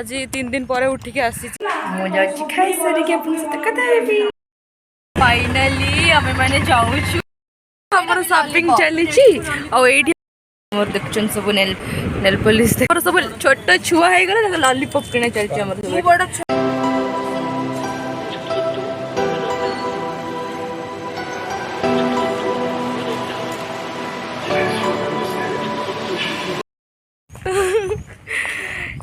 आज 3 दिन पर उठिक आसी खाई सारिक कथा फाइनाली आम मैंने जाऊँ हमर शॉपिंग चली देखुन सब नेल पॉलिश सब छोट छुआ है गला लॉलीपॉप किना चलछि हमर सब बड़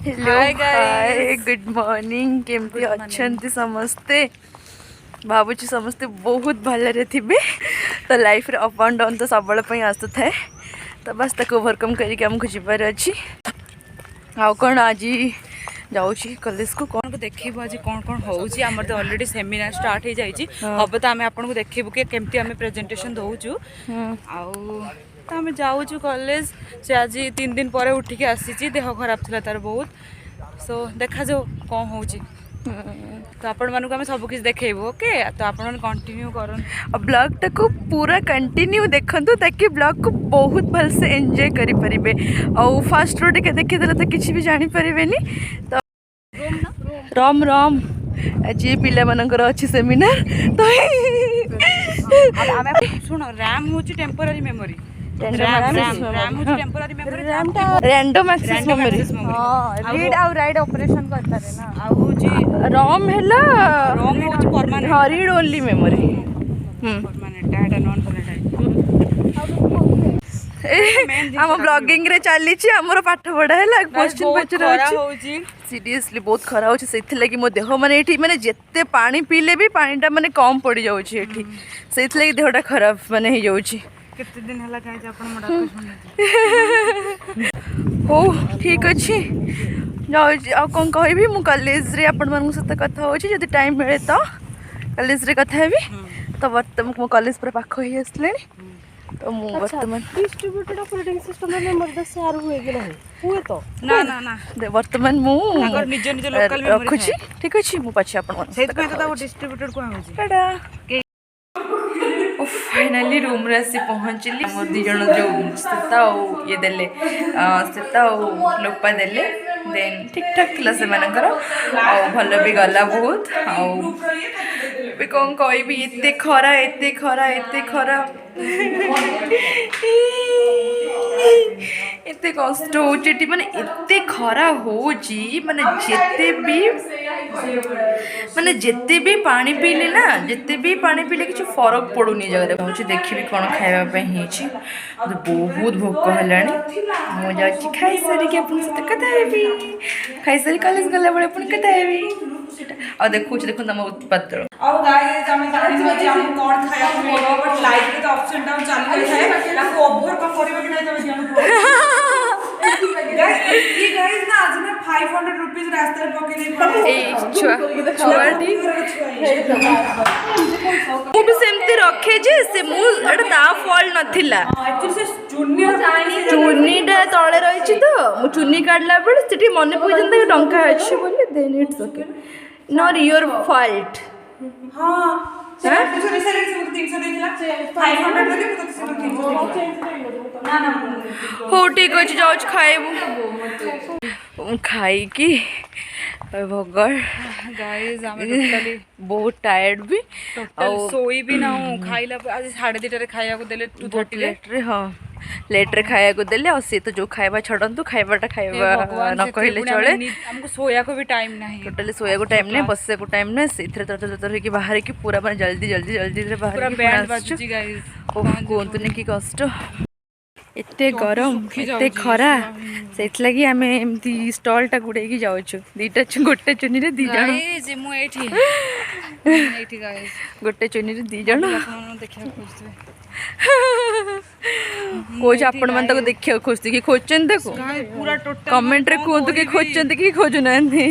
हेलो हाय गुड मॉर्निंग केमती अच्छंती समस्ते भावुची समस्ते बहुत भलरे थिबे तो लाइफ रे अप एंड डाउन तो सबले पई आसु थाए तो बस तक ओवरकम करके हमको जीवार अच्छी आउ कौन आज जाऊँगी कॉलेज को कौन को देखो आज कौन कौन होउची हमर तो ऑलरेडी सेमिनार स्टार्ट हो जाइए अब तो आम आपन को देखबू कि केमती आम प्रेजेंटेशन दउचू आउ तो आम जाऊँ कॉलेज से आज 3 दिन पर उठिक आसी देह खराब थिला तार बहुत सो देखा जाओ कौन होउची तो आपण मानक आम सब किसी देखो ओके तो आपण कंटिन्यू करन और ब्लॉग टाको पूरा कंटिन्यू देखंतु ताकि ब्लॉग को बहुत भल से एंजॉय करि परिबे और फास्ट रोड के देखि देला तो किछि भी जानि परिबेनी तो राम राम आज पिला मानकर अछि सेमिनार तो आमे सुनो रैम होची temporary memory random access memory read आउ राइट ऑपरेशन करता रे ना आउ जी रॉम हैला रॉम होची परमानेंट हां read only memory permanent data non permanent हम ब्लॉगिंग रे चली छी हमर पाठ पढा हैला क्वेश्चन पचर होची सीरियसली बहुत खरा होची सेथि लागि मो देह माने एठी माने जत्ते पानी पीले भी पानीटा माने कम पड़ी जाउची एठी सेथि लागि देहटा खराब माने हे जाउची कितने दिन हला काई जे अपन मोडा हो ठीक अच्छी जाऊ कौन कहबी मु कॉलेज रे अपन मन सहित कथा होची जदि टाइम मिले तो कॉलेज रे कथा हेबी तो वर्तमान मो कॉलेज पर पाखो ही असले तो मु वर्तमान डिस्ट्रीब्यूटेड ऑपरेटिंग सिस्टम में मेमोरी शेयर हुए कि नहीं हुए तो ना ना ना वर्तमान मु अगर निज निज लोकल मेमोरी रखुची ठीक अछि मु पछी अपन मन सेत पे तो डिस्ट्रीब्यूटेड को होची टाटा फाइनाली रूम रे आसी पहुँचली मोर दी जन जो स्थिता ये देले स्थिता लोपा देले देन ठीक ठाक थिला से मानकर आ भल भी गला बहुत आ कौन कहबी एते खरा एते खरा एते खरा एते कष्ट होची माने एते खरा होची माने जेते भी पानी पीले ना जेते भी पानी पीले किछ फरक पड़ुनी जगह पहुँची देखी कौन खाଇବା ପାଇଁ ହେଇଛି बहुत भोक हेलानी मु जाऊँ खाई सारी के अपन सहित कथा हेबी खाई सारी कॉलेज गला बेले अपन कथा हेबी और देखु तुम उत्पाद और गाइस हम जानबो जे हम कोन खाया मिलो बट लाइफ के तो अप्स एंड डाउन चल रही है लाको ओवरकम करबे कि नहीं तब गाइस ना आज ना 500 रुपीस रास्ते रे पके ए छुआटी मु भी सेमती रखे जे से मु एटा ता फॉल नथिला एक्चुअली से चुन्नीटा तळे रहिछि तो मु चुन्नी काढला बेले सेठी मने पइजन टंका अछि बोले then it's okay not your fault हां हो ठीक अच्छे जाऊ खाइबू खाई कि भगर गाइस आम टोटली बहुत टायर्ड भी और सोई भी ना खाइला आज 2:30 रे खाया को देले 2:30 लेट रे हां लेट रे खाया को देले और से तो जो खाइबा छडंतु खाइबाटा खाइबा न कहले चले हमको सोया को भी टाइम नहीं टोटली सोया को टाइम नहीं बससे को टाइम नहीं सेथरे तर की बाहर की पूरा माने जल्दी रे बाहर पूरा बैंड बाजुची गाइस कोंतने की कष्ट एते गरम एते खरा सेत लगी आमे एमती स्टॉल टा गुडे की जाउछु दीटा गोटे चुनी रे दी जण जे मु एठी गाइस गोटे चुनी रे दी जण देखिया खोजते कोच आपण मन तक देखिया खोजती कि खोजचन देखो पूरा टोटल कमेंट रे कोंतु कि खोजचन कि खोजु नांती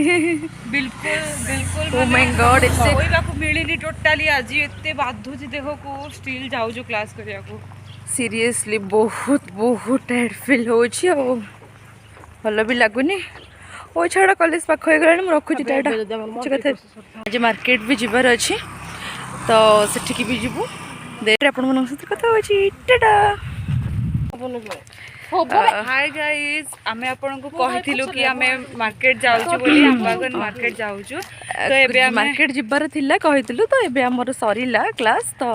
बिल्कुल ओ माय गॉड एते होइबा को मिलिनी टोटली आज एते बाधु जी देखो को स्टिल जाउ जो क्लास करिया को सीरियसली बहुत टायर्ड फील होची ओ भल भी लगुनी ओ छाड़ा कॉलेज पाख हो गला मु रखुची टाटा कथा आज मार्केट भी जिबार अछि तो सेठी की भी जिबू देर आपण मन सहित कथा होची टाटा हाय गाइस आमे आपन को कहिथिलु कि आमे मार्केट जाउछु बोली अंबागन मार्केट जाउछु तो एबे आमे मार्केट जिबार थिला कहिथिलु तो एबे हमर सरीला क्लास तो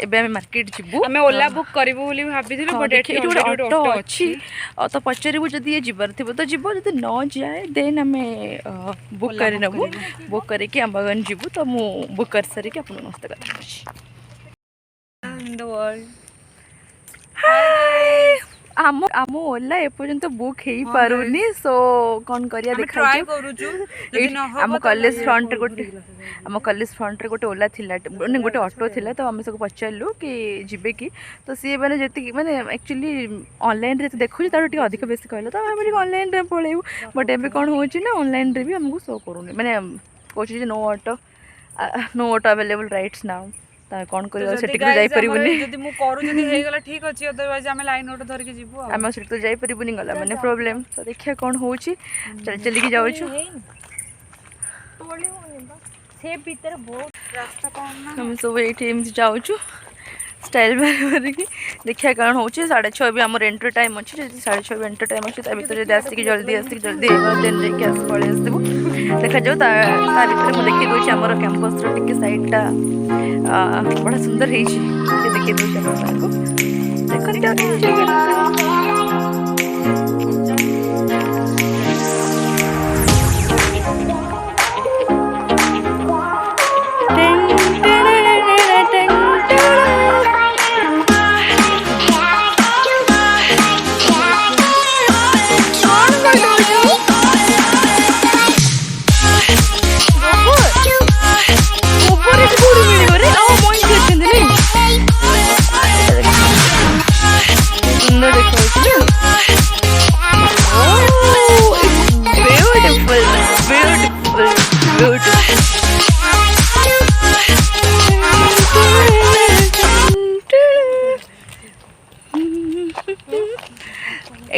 एबे आमे मार्केट जिबु आमे ओला बुक करबु बोली भाबिथिलु बट एठी ऑटो अछि तो पचारिबु जदी ये जिबार थिबो तो जिबो जदी न जाए देन आमे बुक करि नबु बुक करे कि अंबागन जिबु तो मु बुक कर सरी कि आपन मस्त कथा अछि इन द वर्ल्ड आम आम ओला एपर्यंत बुक हेई पारुनी सो कौन करिया देखा ट्राई करूछु जदी न हो आम कॉलेज फ्रंट रे गोटे आम कॉलेज फ्रंट रे गोटे ओला थिला ने गोटे ऑटो थिला तो आम सब पचारलु कि जिबे कि तो सी माने जति माने एक्चुअली ऑनलाइन रे देखु तार टी अधिक बेसी कहलो तो हम ऑनलाइन रे पळेउ बट एबे कोन होची ना ऑनलाइन रे भी हमको शो करूनी माने कोची no auto available rights now ता कोन करियो सेठी तो जाई परिबुनी जदी मु करू जदी हे गेला ठीक अछि अदरवाइज हमें लाइन ऑटो धर के जिबो हम सेठी तो जाई परिबुनी गला माने प्रॉब्लम तो देखिया कोन होची चल चली के जाउ छु से भीतर बहुत रास्ता कोन ना हम सब एठी एम जाउ छु स्टाइल मार के देखिया कोन होची 6:30 भी हमर एंट्री टाइम अछि जदी 6:30 एंट्री टाइम अछि ता भीतर जदी आसी के जल्दी देन रे के आस पळे आसबो देखा जाऊ ता भीतर मु देखि दोछि हमर कैंपस रो टिके साइड टा बड़ा सुंदर है देखिए दो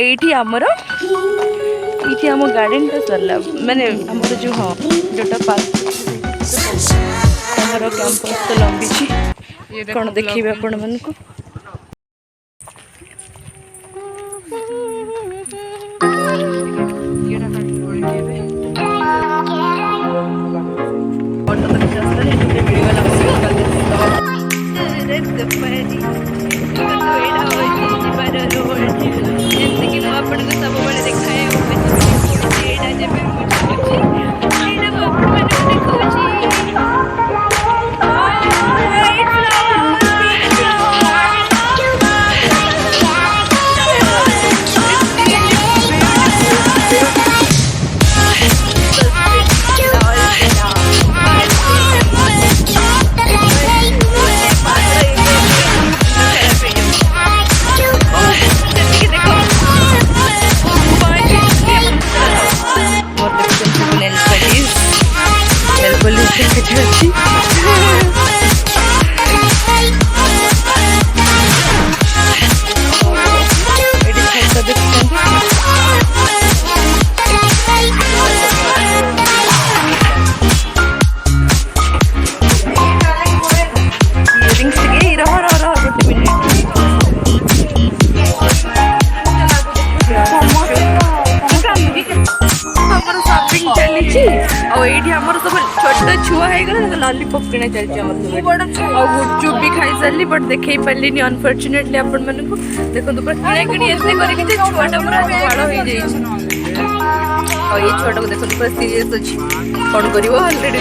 एठी हमर गार्डन टा सरला माने हमर जो हां जोटा पार्क हमर कैंपस तो लंबी छी कोन देखिबे अपन मन को छोट छुआ है लॉलीपॉप किना चलछि गुपचुप भी खाई सारी बट देखे पार्ली अनफॉर्चुनेटली आपण मन को देखो तो किना किनी एसे करी कि छुआटा पूरा झाड़ हो जाई और ये छुआटा को देखो तो पूरा सीरियस अछि कोन करिवो ऑलरेडी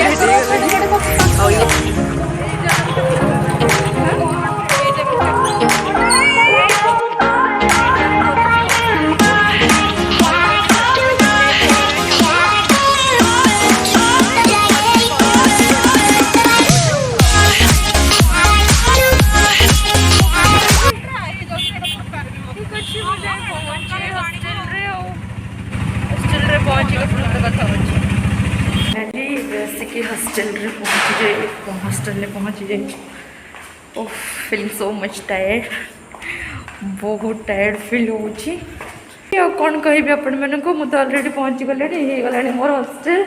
और ये हॉस्टल में पहुँची जाए ओह फीलिंग सो मच टायर्ड बहुत टायर्ड फील होची कौन कहि आपण मन को मुझे ऑलरेडी पहुँची गले गला मोर हॉस्टल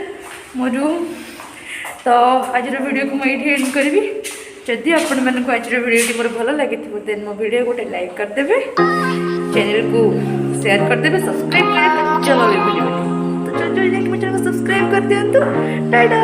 मो रूम तो आज वीडियो को मुझे एंड करी जदि आपण मन को आज वीडियो मोर भल लगी देन मो वीडियो गोटे लाइक करदे चैनल को शेयर कर देवे सब्सक्राइब करे चलो तो चल चल जाके चैनल को सब्सक्राइब कर दियंतु टाटा।